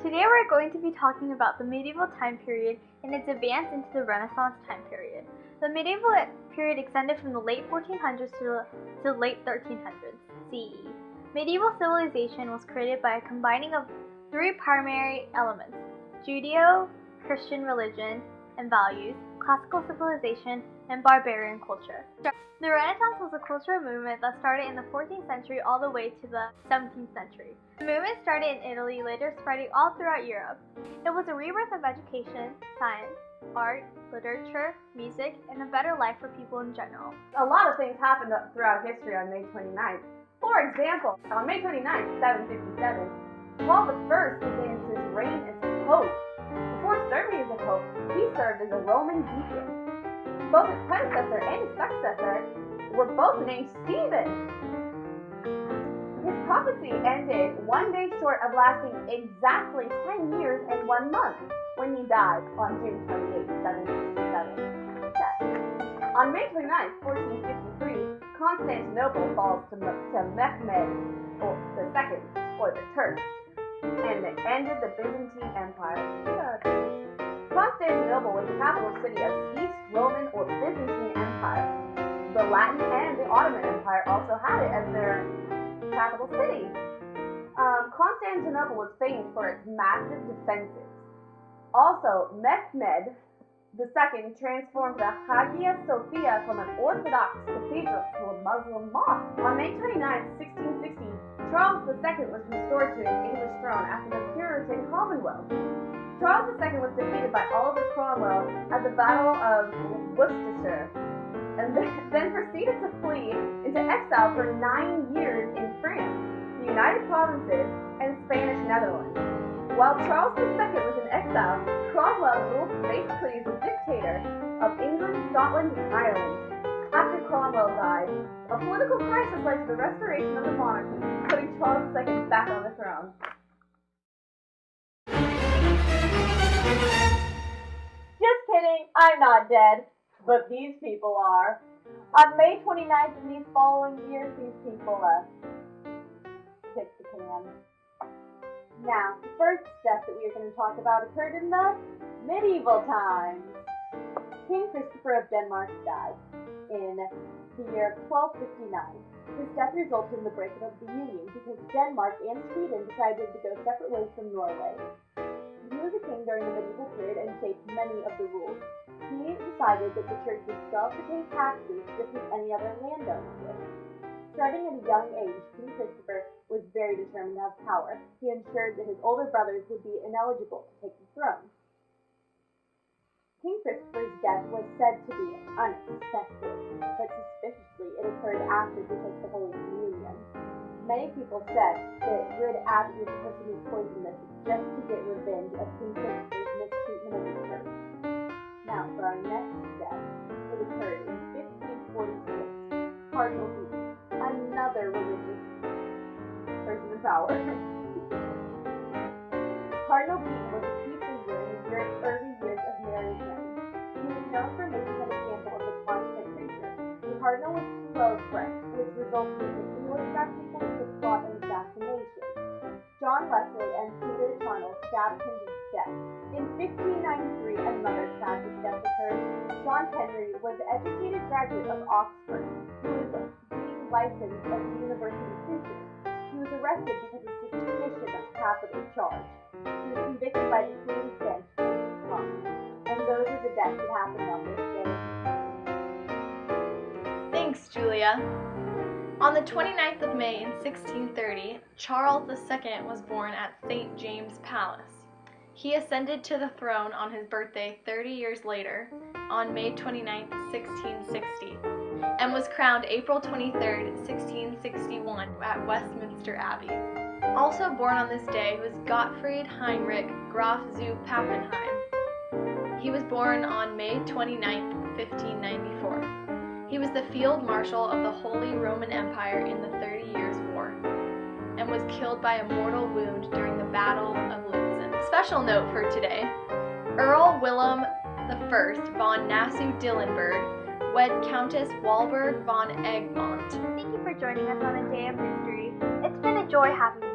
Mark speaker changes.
Speaker 1: Today we're going to be talking about the medieval time period and its advance into the Renaissance time period. The medieval period extended from the late 1400s to the late 1300s CE. Medieval civilization was created by a combining of three primary elements: Judeo-Christian religion and values, classical civilization, and barbarian culture. The Renaissance was a cultural movement that started in the 14th century all the way to the 17th century. The movement started in Italy, later spreading all throughout Europe. It was a rebirth of education, science, art, literature, music, and a better life for people in general.
Speaker 2: A lot of things happened throughout history on May 29th. For example, on May 29th, 757, Paul I began his reign as Pope. Before serving as a Pope, he served as a Roman deacon. Both his predecessor and his successor were both named Stephen. His prophecy ended one day short of lasting exactly 10 years and 1 month when he died on June 28, 767. On May 29, 1453, Constantinople falls to Mehmed II, or the Turk, and it ended the Byzantine Empire. Constantinople was the capital city of the East Roman or Byzantine Empire. The Latin and the Ottoman Empire also had it as their capital city. Constantinople was famed for its massive defenses. Also, Mehmed II transformed the Hagia Sophia from an Orthodox cathedral to a Muslim mosque. On May 29, 1660, Charles II was restored to his English throne after the Puritan Commonwealth. Charles II was defeated by Oliver Cromwell at the Battle of Worcester, and then proceeded to flee into exile for 9 years in France, the United Provinces, and Spanish Netherlands. While Charles II was in exile, Cromwell ruled basically as a dictator of England, Scotland, and Ireland. After Cromwell died, a political crisis led to the restoration of the monarchy, putting Charles II back on the throne.
Speaker 3: Just kidding, I'm not dead, but these people are. On May 29th in these following years, these people kicked the can. Now, the first step that we are going to talk about occurred in the medieval times. King Christopher of Denmark died in the year of 1259. His death resulted in the breakup of the Union because Denmark and Sweden decided to go separate ways from Norway. He was a king during the medieval period and shaped many of the rules. He decided that the church would still have to pay taxes just as any other landowner would. Starting at a young age, King Christopher was very determined to have power. He ensured that his older brothers would be ineligible to take the throne. King Christopher's death was said to be unexpected, but suspiciously it occurred after he took the Holy Communion. Many people said that Good Abbey was the person who poisoned this just to get revenge of King Christopher's mistreatment of the church. Now for our next step, it occurred in 1546. Cardinal Beaton, another religious person in power. Cardinal Beaton was a key figure in the early years of Mary's reign. He was known for making an example of the Protestant preacher. The cardinal was pro-French, which resulted in the English people to plot an assassination. John Wesley and Peter Charnold stabbed him to death. In 1593, another tragic death occurred. John Henry was an educated graduate of Oxford who was being licensed as a university preacher. He was arrested because of suspicion of capital charge. He was convicted by the Queen's bench and hung. And those are the deaths that happened on this day.
Speaker 4: Thanks, Julia. On the 29th of May in 1630, Charles II was born at St. James Palace. He ascended to the throne on his birthday 30 years later, on May 29, 1660, and was crowned April 23, 1661 at Westminster Abbey. Also born on this day was Gottfried Heinrich Graf zu Pappenheim. He was born on May 29, 1594. He was the Field Marshal of the Holy Roman Empire in the 30 Years' War, and was killed by a mortal wound during the Battle of Lutzen. Special note for today, Earl Wilhelm I von Nassau-Dillenburg wed Countess Walburg von Egmont.
Speaker 1: Thank you for joining us on a day of history. It's been a joy having you.